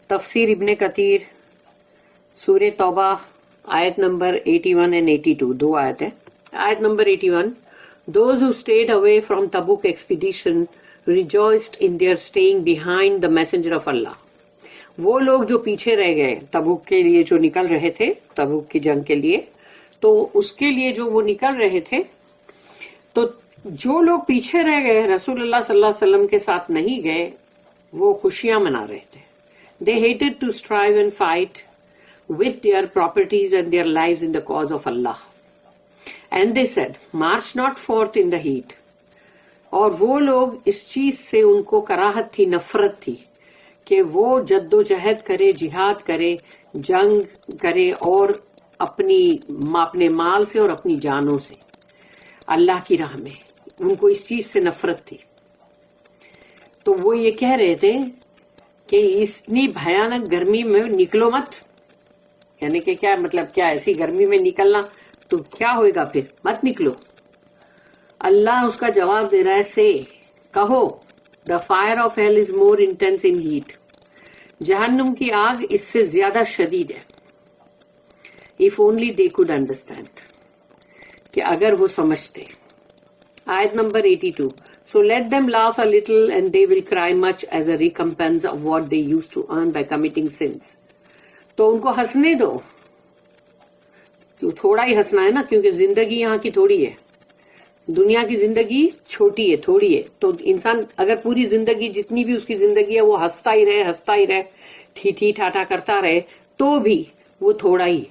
تفسیر ابن کثیر سورہ توبہ آیت نمبر 81 and 82 دو آیت ہے. آیت number 81, those who stayed away from Tabuk expedition rejoiced in their staying behind the messenger of Allah. وہ لوگ جو پیچھے رہ گئے تبوک کے لیے, جو نکل رہے تھے تبوک کی جنگ کے لیے, تو اس کے لیے جو وہ نکل رہے تھے, تو جو لوگ پیچھے رہ گئے رسول اللہ صلی اللہ علیہ وسلم کے ساتھ نہیں گئے, وہ خوشیاں منا رہے تھے. They hated to strive and fight with their properties and their lives in the cause of Allah. And they said, march not forth in the heat. اور وہ لوگ اس چیز سے ان کو کراہت تھی, نفرت تھی کہ وہ جد و جہد کرے, جہاد کرے, جنگ کرے, اور اپنے مال سے اور اپنی جانوں سے اللہ کی راہ میں. ان کو اس چیز سے نفرت تھی. تو وہ یہ کہہ رہے تھے کہ اتنی بھیانک گرمی میں نکلو مت. یعنی کہ کیا مطلب, کیا ایسی گرمی میں نکلنا تو کیا ہوئے گا, پھر مت نکلو. اللہ اس کا جواب دے رہا ہے, سے کہو the fire of hell is more intense in heat. جہنم کی آگ اس سے زیادہ شدید ہے. If only they could understand, کہ اگر وہ سمجھتے. آیت نمبر 82, so let them laugh a little and they will cry much as a recompense of what they used to earn by committing sins. تو ان کو ہنسنے دو, تھوڑا ہی ہنسنا ہے نا, کیونکہ زندگی یہاں کی تھوڑی ہے, دنیا کی زندگی چھوٹی ہے, تھوڑی ہے. تو انسان اگر پوری زندگی, جتنی بھی اس کی زندگی ہے, وہ ہنستا ہی رہے, ٹھی ٹھاٹا کرتا رہے, تو بھی وہ تھوڑا ہی.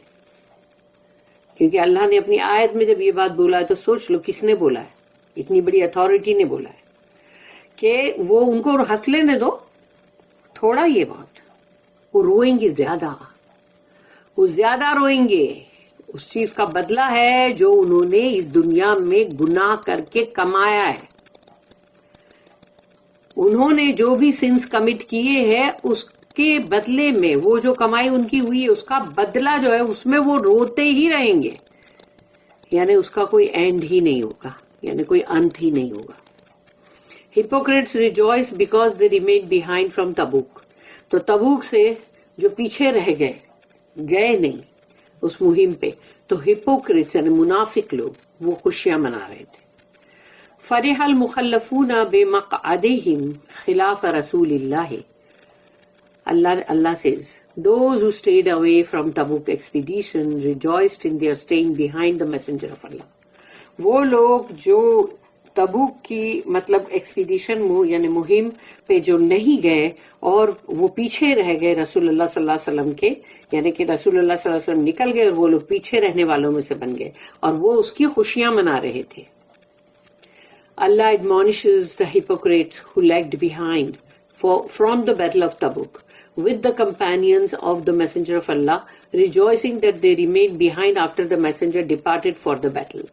کیونکہ اللہ نے اپنی آیت میں جب یہ بات بولا ہے تو سوچ لو کس نے بولا ہے, اتنی بڑی اتھارٹی نے بولا ہے کہ وہ ان کو ہنس لینے دو, تھوڑا ہی ہے بہت. وہ روئیں گے زیادہ, وہ زیادہ روئیں گے. اس چیز کا بدلہ ہے جو انہوں نے اس دنیا میں گناہ کر کے کمایا ہے. انہوں نے جو بھی سنس کمٹ کیے ہیں اس کے بدلے میں وہ جو کمائی ان کی ہوئی ہے, اس کا بدلہ جو ہے اس میں وہ روتے ہی رہیں گے. یعنی اس کا کوئی اینڈ ہی نہیں ہوگا, یعنی کوئی انت ہی نہیں ہوگا. Hypocrites rejoice because they remained behind from Tabuk. تو تبوک سے جو پیچھے رہ گئے نہیں اس مہم پہ, تو hypocrites یعنی منافق لوگ وہ خوشیاں منا رہے تھے. فرح المخلفون بمقعدہم خلاف رسول اللہ. Allah says, those who stayed away from Tabuk expedition rejoiced in their staying behind the messenger of Allah. وہ لوگ جو تبوک کی مطلب ایکسپیڈیشن یعنی مہم پہ جو نہیں گئے اور وہ پیچھے رہ گئے رسول اللہ صلی اللہ علیہ وسلم کے, یعنی کہ رسول اللہ صلی اللہ علیہ وسلم نکل گئے اور وہ لوگ پیچھے رہنے والوں میں سے بن گئے, اور وہ اس کی خوشیاں منا رہے تھے. Allah admonishes the hypocrites who lagged behind from the battle of Tabuk with the companions of the messenger of Allah, rejoicing that they remained behind after the messenger departed for the battle.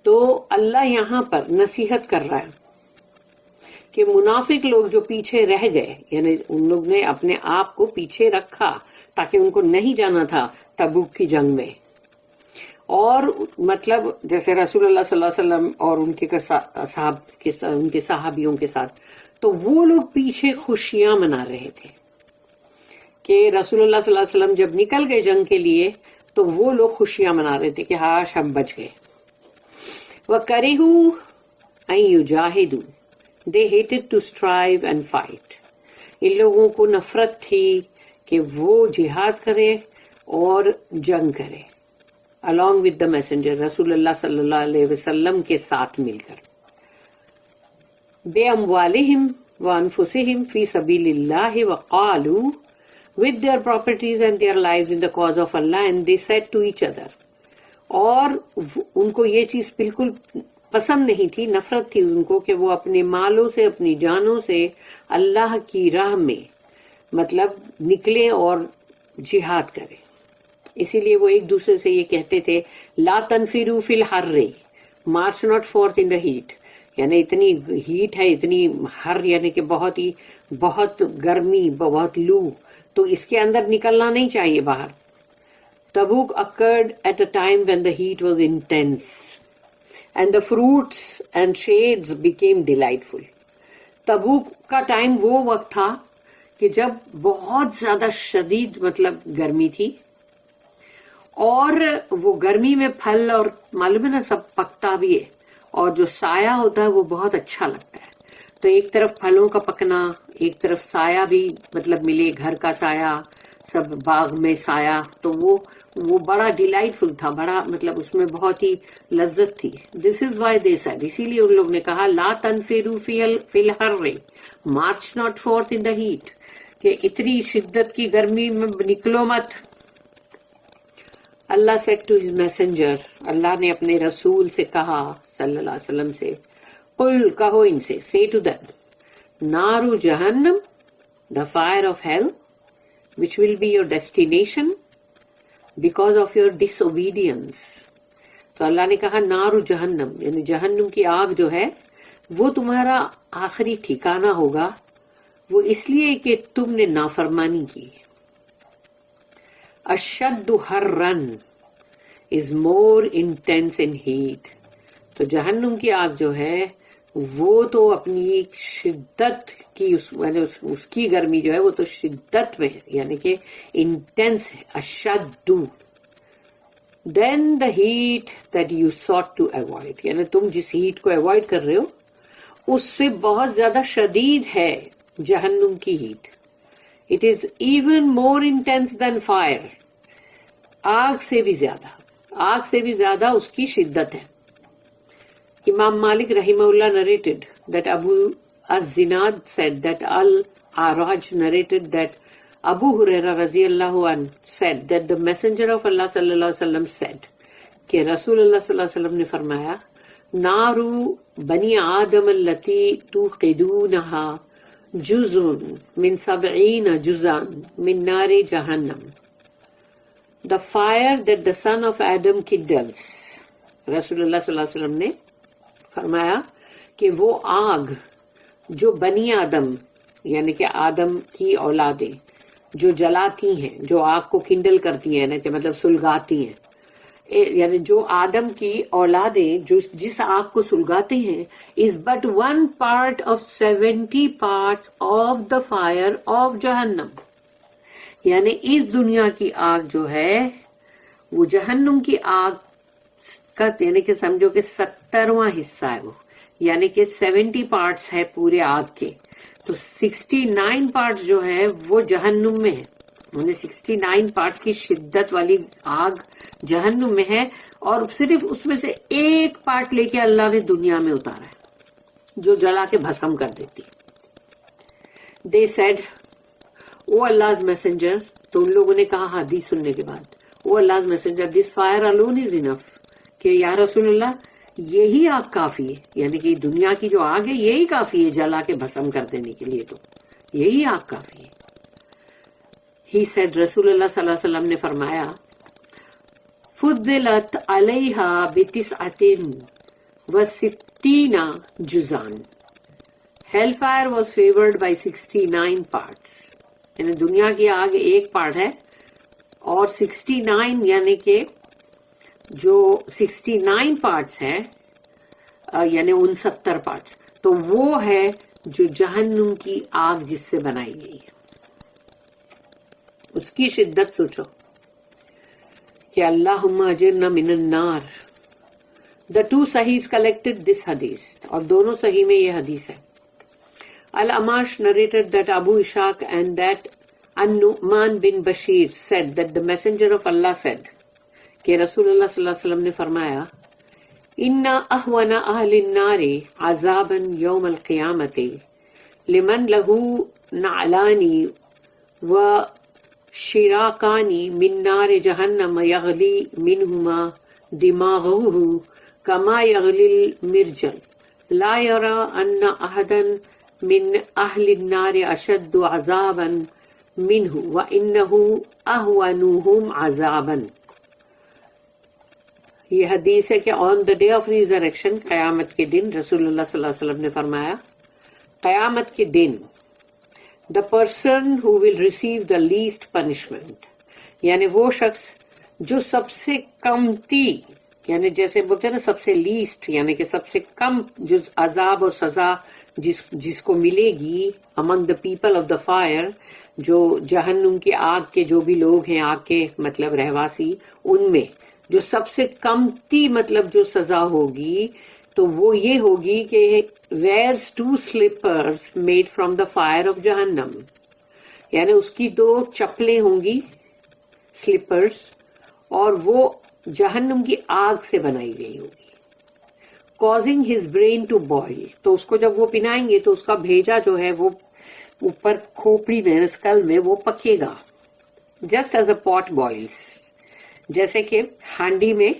تو اللہ یہاں پر نصیحت کر رہا ہے کہ منافق لوگ جو پیچھے رہ گئے, یعنی ان لوگ نے اپنے آپ کو پیچھے رکھا تاکہ ان کو نہیں جانا تھا تبوک کی جنگ میں, اور مطلب جیسے رسول اللہ صلی اللہ علیہ وسلم اور ان کے صحابیوں کے ساتھ, تو وہ لوگ پیچھے خوشیاں منا رہے تھے کہ رسول اللہ صلی اللہ علیہ وسلم جب نکل گئے جنگ کے لیے تو وہ لوگ خوشیاں منا رہے تھے کہ ہاش ہم بچ گئے. وَكَرِهُوا أَن يُجَاهِدُوا, they hated to strive and fight. ان لوگوں کو نفرت تھی کہ وہ جہاد کرے اور جنگ کرے along with the messenger, رسول اللہ صلی اللہ علیہ وسلم کے ساتھ مل کر. بِأَمْوَالِهِمْ وَأَنفُسِهِمْ فِي سَبِيلِ اللَّهِ وَقَالُوا, with their properties and their lives in the cause of Allah, and they said to each other. اور ان کو یہ چیز بالکل پسند نہیں تھی, نفرت تھی ان کو کہ وہ اپنے مالوں سے اپنی جانوں سے اللہ کی راہ میں مطلب نکلے اور جہاد کرے. اسی لیے وہ ایک دوسرے سے یہ کہتے تھے, لا تنفروا فی الحر march not forth in the heat. یعنی اتنی ہیٹ ہے, اتنی ہر یعنی کہ بہت گرمی, بہت لو, تو اس کے اندر نکلنا نہیں چاہیے باہر. Tabuk occurred at a time when the heat was intense and the fruits and shades became delightful. تبوک کا ٹائم وہ وقت تھا کہ جب بہت زیادہ شدید مطلب گرمی تھی اور وہ گرمی میں پھل اور معلوم ہے نا سب پکتا بھی ہے اور جو سایہ ہوتا ہے وہ بہت اچھا لگتا ہے. تو ایک طرف پھلوں کا پکنا, ایک طرف سایہ بھی مطلب ملے, گھر کا سایہ, سب باغ میں سایہ, تو وہ بڑا ڈیلائٹ فل تھا, بڑا مطلب اس میں بہت ہی لذت تھی. دس از وائی دے سیڈ, اسی لیے ان لوگ نے کہا لا تنفروا فی الحر march not forth in the heat, کہ اتنی شدت کی گرمی میں نکلو مت. اللہ said to his messenger, اللہ نے اپنے رسول سے کہا صلی اللہ علیہ وسلم سے, قل کہو ان سے, say to them, نار جہنم, the fire of hell, which will be your destination because of your disobedience. تو اللہ نے کہا نار جہنم, یعنی جہنم کی آگ جو ہے وہ تمہارا آخری ٹھکانہ ہوگا, وہ اس لیے کہ تم نے نافرمانی کی. اشد حرن is more intense in heat. تو جہنم کی آگ جو ہے وہ تو اپنی شدت کی اس کی گرمی جو ہے وہ تو شدت میں ہے, یعنی کہ انٹینس ہے, اشد. Then the heat that you sought to avoid, یعنی تم جس ہیٹ کو اوائڈ کر رہے ہو اس سے بہت زیادہ شدید ہے جہنم کی heat. It is even more intense than fire, آگ سے بھی زیادہ اس کی شدت ہے. امام مالک رحمہ اللہ narrated that Abu az-Zinad said that Al-Araj narrated that Abu Hurairah radiyallahu anhu said that the messenger of Allah sallallahu alaihi wasallam said کہ رسول اللہ صلی اللہ علیہ وسلم نے فرمایا نارو بنی آدم التی توقدونها جزء من 70 جزءا من نار جہنم. The fire that the son of Adam kindles, رسول اللہ صلی اللہ علیہ وسلم نے فرمایا کہ وہ آگ جو بنی آدم یعنی کہ آدم کی اولادیں جو جلاتی ہیں, جو آگ کو کنڈل کرتی ہیں, کہ مطلب سلگاتی ہیں, یعنی جو آدم کی اولادیں جو جس آگ کو سلگاتے ہیں, is but 1 part of 70 parts of the fire of جہنم. یعنی اس دنیا کی آگ جو ہے وہ جہنم کی آگ کا یعنی کہ سمجھو کہ 70واں حصہ ہے وہ, یعنی کہ 70 پارٹس ہے پورے آگ کے, تو 69 پارٹس جو ہے وہ جہنم میں ہے, یعنی 69 پارٹس کی شدت والی آگ جہنم میں ہے, اور صرف اس میں سے ایک پارٹ لے کے اللہ نے دنیا میں اتارا ہے جو جلا کے بھسم کر دیتی. They said, O Allah's messenger, تو ان لوگوں نے کہا حدیث سننے کے بعد, او Allah's messenger, this fire alone is enough, کہ یا رسول اللہ یہی آگ کافی ہے, یعنی کہ دنیا کی جو آگ ہے یہی کافی ہے جلا کے بھسم کر دینے کے لیے, تو یہی آگ کافی ہے. He said, رسول اللہ صلی اللہ علیہ وسلم نے فرمایا فضلت علیہا ب69 جزان. Hell fire was favored by 69 parts. یعنی دنیا کی آگ ایک پارٹ ہے اور 69 یعنی کہ جو 69 پارٹس ہے یعنی 69 پارٹس, تو وہ ہے جو جہنم کی آگ جس سے بنائی گئی ہے. اس کی شدت سوچو کہ اللہم اجرنا من النار. The two Sahihs collected this hadith, اور دونوں صحیح میں یہ حدیث ہے. Al-Amash narrated that Abu Ishaq and that An-Nu'man bin Bashir said that the messenger of Allah said کہ رسول اللہ صلی اللہ علیہ وسلم نے فرمایا اِنَّ أَهْوَنَ أَهْلِ النَّارِ عَذَابًا يَوْمَ الْقِيَامَةِ لِمَنْ لَهُ نَعْلَانِ وَشِرَاكَانِ مِنْ نَارِ جَهَنَّمَ يَغْلِي مِنْهُمَا دِمَاغُهُ كَمَا يَغْلِي الْمِرْجَلُ لَا يَرَى أَنَّ أَحَدًا من اہل النار اشد عذابا منہ وانہ اہونہم عذابا. یہ حدیث ہے کہ آن دا ڈے آف ریزریکشن, قیامت کے دن, رسول اللہ صلی اللہ علیہ وسلم نے فرمایا قیامت کے دن the person who will receive the least punishment, یعنی وہ شخص جو سب سے کمتی, یعنی جیسے بولتے ہیں نا سب سے لیسٹ, یعنی کہ سب سے کم جو عذاب اور سزا جس کو ملے گی among the people of the fire, جو جہنم کی آگ کے جو بھی لوگ ہیں، آگ کے مطلب رہواسی، ان میں جو سب سے کمتی مطلب جو سزا ہوگی تو وہ یہ ہوگی کہ wears 2 slippers made from the fire of جہنم، یعنی اس کی 2 چپلیں ہوں گی سلیپرز، اور وہ جہنم کی آگ سے بنائی گئی ہوگی. causing his brain to boil، تو اس کو جب وہ پہنائیں گے تو اس کا بھیجا جو ہے وہ اوپر کھوپڑی میں، اسکل میں وہ پکے گا. just as a pot boils، جیسے کہ ہانڈی میں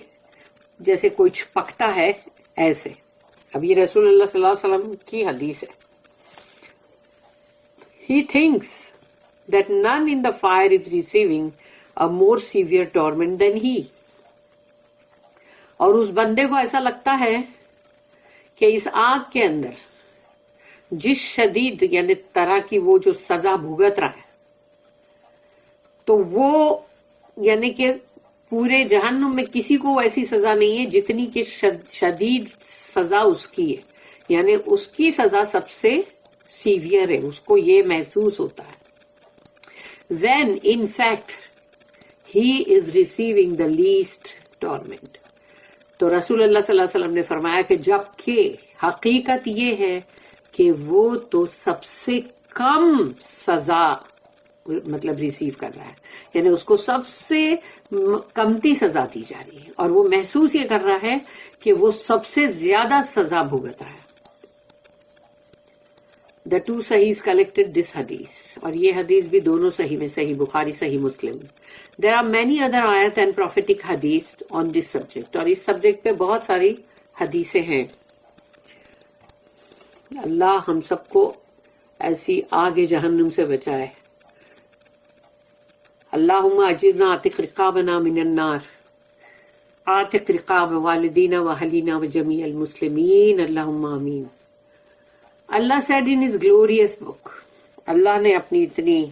جیسے کچھ پکتا ہے ایسے. اب یہ رسول اللہ صلی اللہ علیہ وسلم کی حدیث ہے. he thinks that none in the fire is receiving a more severe torment than he، اور اس بندے کو ایسا لگتا ہے کہ اس آگ کے اندر جس شدید یعنی طرح کی وہ جو سزا بھگت رہا ہے، تو وہ یعنی کہ پورے جہنم میں کسی کو ایسی سزا نہیں ہے جتنی کہ شدید سزا اس کی ہے، یعنی اس کی سزا سب سے سیویئر ہے، اس کو یہ محسوس ہوتا ہے. when in fact he is receiving the least torment. تو رسول اللہ صلی اللہ علیہ وسلم نے فرمایا کہ جبکہ حقیقت یہ ہے کہ وہ تو سب سے کم سزا مطلب ریسیو کر رہا ہے، یعنی اس کو سب سے کمتی سزا دی جا رہی ہے، اور وہ محسوس یہ کر رہا ہے کہ وہ سب سے زیادہ سزا بھگت رہا ہے. The two Sahihs collected this hadith، اور یہ حدیث بھی دونوں صحیح میں، صحیح بخاری، صحیح مسلم. There are many other ayat and prophetic hadith on this subject، اور اس سبجیکٹ پہ بہت ساری حدیثیں ہیں. اللہ ہم سب کو ایسی آگ جہنم سے بچائے. اللہم اجرنا اعتق رقابنا من النار، اعتق رقاب والدینا واہلینا وجمیع المسلمین، اللہم آمین. اللہ said in his glorious book، اللہ نے اپنی اتنی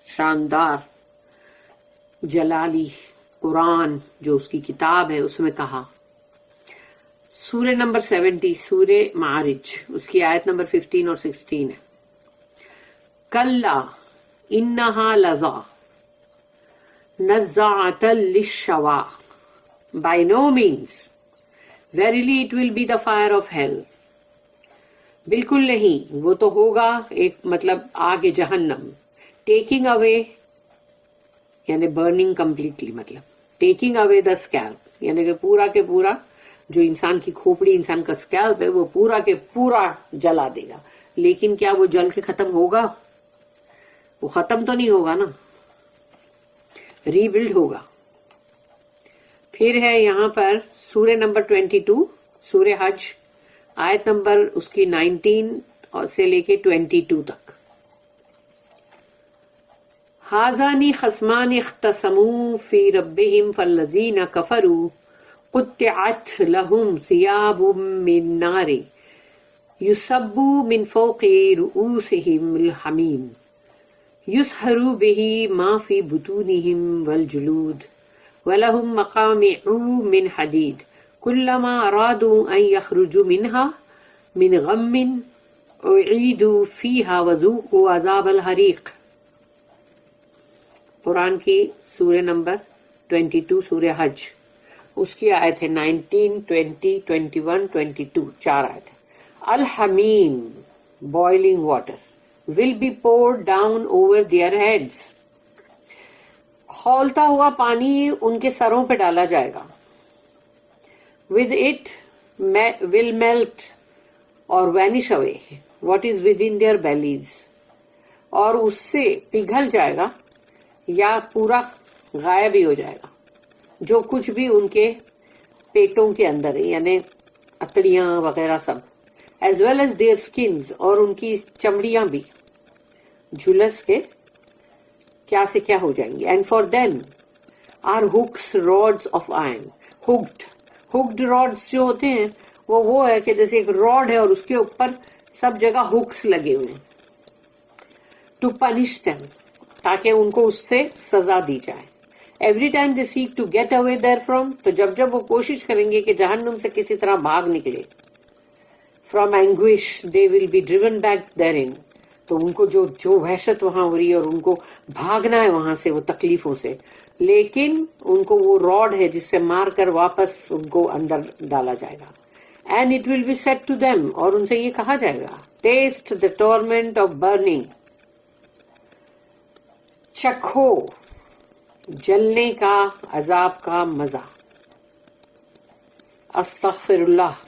شاندار جلالی قرآن جو اس کی کتاب ہے اس میں کہا، سورہ نمبر 70 سورہ معارج، اس کی آیت نمبر 15 اور 16 ہے، کلا انہا لظا نزاعۃ للشوا، by no means verily it will be the fire of hell، بالکل نہیں، وہ تو ہوگا ایک مطلب آگ جہنم. ٹیکنگ اوے یعنی برننگ کمپلیٹلی، مطلب ٹیکنگ اوے دا اسکیلپ، یعنی کہ پورا کے پورا جو انسان کی کھوپڑی، انسان کا اسکیلپ ہے، وہ پورا کے پورا جلا دے گا. لیکن کیا وہ جل کے ختم ہوگا؟ وہ ختم تو نہیں ہوگا نا، ری بلڈ ہوگا. پھر ہے یہاں پر سورہ نمبر 22 سورہ حج، آیت نمبر اس کی 19 سے لے کے 22 تک. ہذان خصمان اختصموا فی ربہم فالذین کفروا قطعت لہم ثیاب من نار یصب من فوق رؤوسہم الحمیم یصہر بہ ما فی بطونہم والجلود ولہم مقامع من حدید کلما ارادوا ان یخرجوا منها من غم اعیدوا فیہا وذوقوا عذاب الحریق. قرآن کی سورہ نمبر 22 سورہ حج، اس کی آیت ہے 19 20 21 22، 4 آیت ہے. الحمیم boiling water will be poured down over their heads، کھولتا ہوا پانی ان کے سروں پہ ڈالا جائے گا. with it will melt or vanish away what is within their bellies، اور اس سے پگھل جائے گا یا پورا غائب ہی ہو جائے گا جو کچھ بھی ان کے پیٹوں کے اندر ہے، یعنی اتڑیاں وغیرہ سب، as well as their skins، اور ان کی چمڑیاں بھی جھلس کے کیا سے کیا ہو جائیں گی. and for them are hooks rods of iron، hooked rods جو ہوتے ہیں وہ ہے کہ جیسے ایک راڈ ہے اور اس کے اوپر سب جگہ ہکس لگے ہوئے ہیں. to punish them، تاکہ ان کو اس سے سزا دی جائے. every time they seek to get away therefrom، تو جب وہ کوشش کریں گے کہ جہنم سے کسی طرح بھاگ نکلے. from anguish they will be driven back therein. تو ان کو جو وحشت وہاں ہو رہی ہے اور ان کو بھاگنا ہے وہاں سے وہ تکلیفوں سے، لیکن ان کو وہ راڈ ہے جس سے مار کر واپس ان کو اندر ڈالا جائے گا. And it will be said to them, اور ان سے یہ کہا جائے گا، taste the torment of burning, چکھو جلنے کا، عذاب کا مزہ. استغفر اللہ.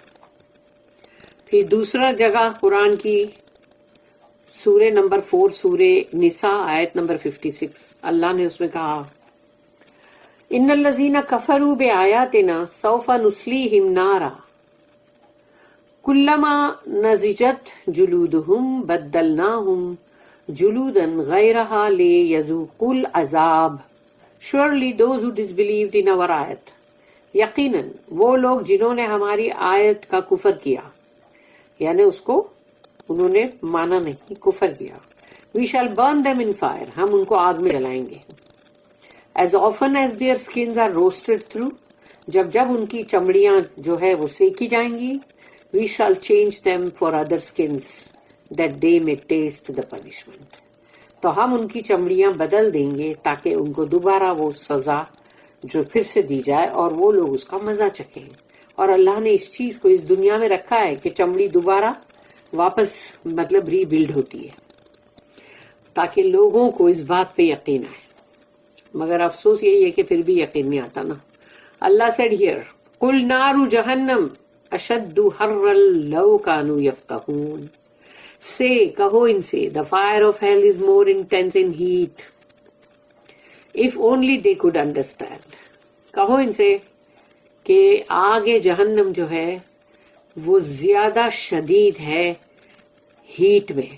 پھر دوسرا جگہ قرآن کی سورہ نمبر 4 سورہ نساء آیت نمبر 56 اللہ نے اس میں کہا، ان الذین کفروا بآیاتنا سوف نصلیہم نارا کلما نضجت جلودہم بدلناہم جلودا غیرہا لیذوقوا العذاب. Surely those who disbelieved in our ayat. یقیناً وہ لوگ جنہوں نے ہماری آیت کا کفر کیا، یعنی اس کو انہوں نے مانا نہیں، کفر کیا. We shall burn them in fire. ہم ان کو آگ میں جلائیں گے. As often as their skins are roasted through. جب ان کی چمڑیاں جو ہے وہ سیکی جائیں گی. We shall change them for other skins that they may taste the punishment. تو ہم ان کی چمڑیاں بدل دیں گے تاکہ ان کو دوبارہ وہ سزا جو پھر سے دی جائے اور وہ لوگ اس کا مزہ چکھیں. اور اللہ نے اس چیز کو اس دنیا میں رکھا ہے کہ چمڑی دوبارہ واپس مطلب ری بلڈ ہوتی ہے تاکہ لوگوں کو اس بات پہ یقین آئے. مگر افسوس یہی ہے کہ پھر بھی یقین نہیں آتا نا. اللہ said here قل نار جہنم اشد حرا لو کانوا یفقہون. سے کہو ان سے the fire of hell is more intense in heat if only they could understand. کہو ان سے کہ آگ جہنم جو ہے وہ زیادہ شدید ہے ہیٹ میں،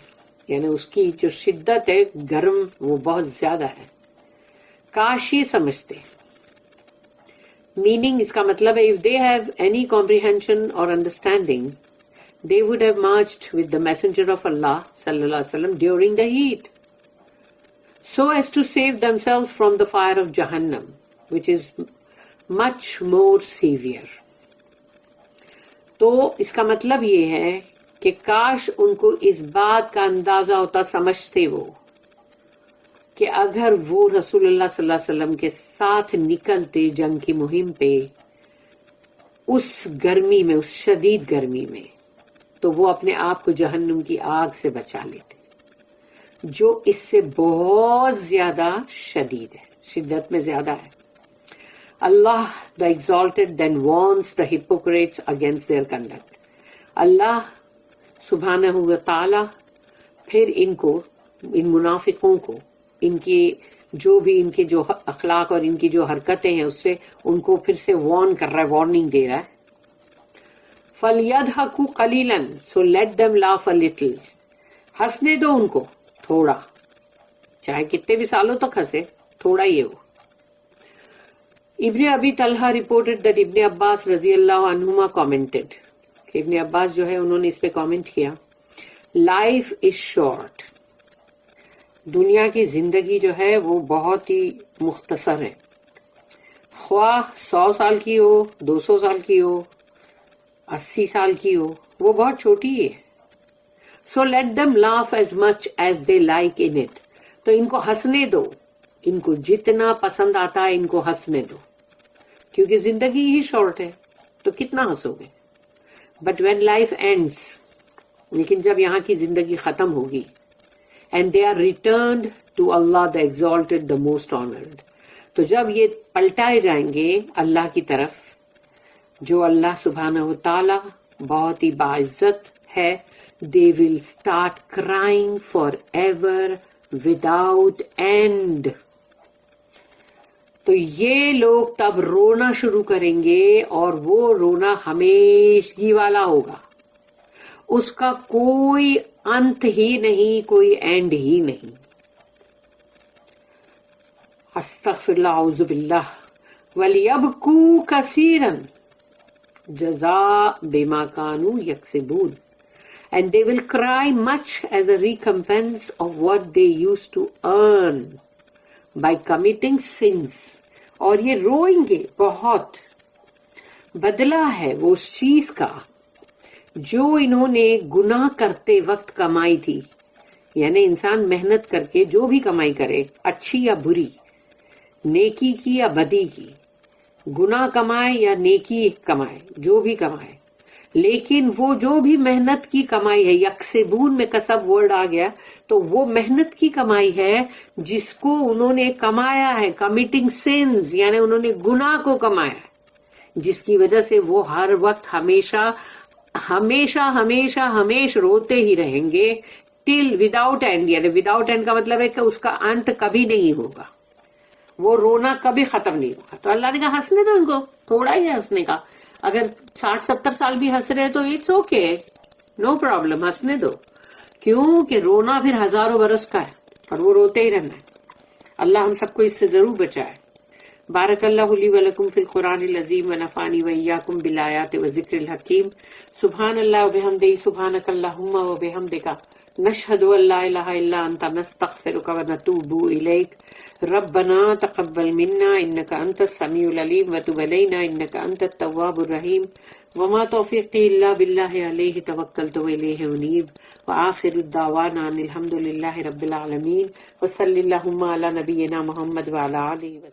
یعنی اس کی جو شدت ہے گرم وہ بہت زیادہ ہے. کاش یہ سمجھتے. میننگ اس کا مطلب ہے if they have any comprehension or understanding they would have marched with the messenger of Allah sallallahu alaihi wasallam during the heat so as to save themselves from the fire of Jahannam which is much more severe. تو اس کا مطلب یہ ہے کہ کاش ان کو اس بات کا اندازہ ہوتا، سمجھتے وہ کہ اگر وہ رسول اللہ صلی اللہ علیہ وسلم کے ساتھ نکلتے جنگ کی مہم پہ اس گرمی میں، اس شدید گرمی میں، تو وہ اپنے آپ کو جہنم کی آگ سے بچا لیتے جو اس سے بہت زیادہ شدید ہے، شدت میں زیادہ ہے. اللہ the exalted then warns the hypocrites against their conduct. اللہ سبحانہ و تعالی پھر ان کو، ان منافقوں کو، ان کی جو بھی ان کے جو اخلاق اور ان کی جو حرکتیں ہیں اس سے ان کو پھر سے وارن کر رہا ہے، وارننگ دے رہا ہے. فَلْيَضْحَكُوا قَلِيلًا so let them laugh a little. ہنسنے دو ان کو تھوڑا، چاہے کتنے بھی سالوں تک ہنسے، تھوڑا ہی ہے وہ. ابن ابی طلحہ reported that ابن عباس رضی اللہ عنہما commented کہ ابن عباس جو ہے انہوں نے اس پہ کامنٹ کیا، لائف از شارٹ. دنیا کی زندگی جو ہے وہ بہت ہی مختصر ہے، خواہ 100 سال کی ہو، 200 سال کی ہو، 80 سال کی ہو، وہ بہت چھوٹی ہے. So let them laugh as much as they like in it. تو ان کو ہنسنے دو، ان کو جتنا پسند آتا ہے ان کو ہنسنے دو، کیونکہ زندگی ہی شارٹ ہے تو کتنا ہنسو گے. بٹ وین لائف اینڈس، لیکن جب یہاں کی زندگی ختم ہوگی، and they are returned to Allah the exalted the most honoured, تو جب یہ پلٹائے جائیں گے اللہ کی طرف جو اللہ سبحانہ و تعالی بہت ہی باعزت ہے، they will start crying forever without end. تو یہ لوگ تب رونا شروع کریں گے اور وہ رونا ہمیشگی والا ہوگا، اس کا کوئی انت ہی نہیں، کوئی اینڈ ہی نہیں. استغفر اللہ، اعوذ باللہ. وَلْيَبْكُوا كَثِيرًا جَزَاءً بِمَا كَانُوا يَكْسِبُونَ. And they will cry much as a recompense of what they used to earn by committing sins. اور یہ روئیں گے بہت، بدلہ ہے وہ اس چیز کا جو انہوں نے گناہ کرتے وقت کمائی تھی، یعنی انسان محنت کر کے جو بھی کمائی کرے، اچھی یا بری، نیکی کی یا بدی کی، گناہ کمائے یا نیکی کمائے، جو بھی کمائے، لیکن وہ جو بھی محنت کی کمائی ہے، یکسبون میں کسب ورڈ آ گیا، تو وہ محنت کی کمائی ہے جس کو انہوں نے کمایا ہے، کمیٹنگ سینز، یعنی انہوں نے گناہ کو کمایا ہے، جس کی وجہ سے وہ ہر وقت ہمیشہ ہمیشہ ہمیشہ ہمیشہ روتے ہی رہیں گے، ٹل وداؤٹ اینڈ، یعنی وداؤٹ اینڈ کا مطلب ہے کہ اس کا انت کبھی نہیں ہوگا، وہ رونا کبھی ختم نہیں ہوگا۔ تو اللہ نے کہا ہنسنے دو ان کو، تھوڑا ہی ہے ہنسنے کا، اگر 60-70 سال بھی ہنس رہے تو اٹس اوکے، نو پرابلم، ہنسنے دو، کیوں کہ رونا پھر ہزاروں برس کا ہے اور وہ روتے ہی رہنا ہے۔ اللہ ہم سب کو اس سے ضرور بچائے۔ بارک اللہ لی ولکم فی القرآن العظیم ونفعنی وإیاکم بالآیات والذکر الحکیم۔ سبحان اللہ وبحمدہ، سبحانک اللہم وبحمدک، نشہد ان لا الہ الا انت، نستغفرک ونتوب الیک۔ ربنا تقبل منا انک انت السمیع العلیم وتب علینا انک انت التواب الرحیم، وما توفیقی الا باللہ علیہ توکلت والیہ انیب، وآخر الدعوانا ان الحمد للہ رب العالمین، وصلی اللہم علی نبینا محمد وعلی آلہ وسلم۔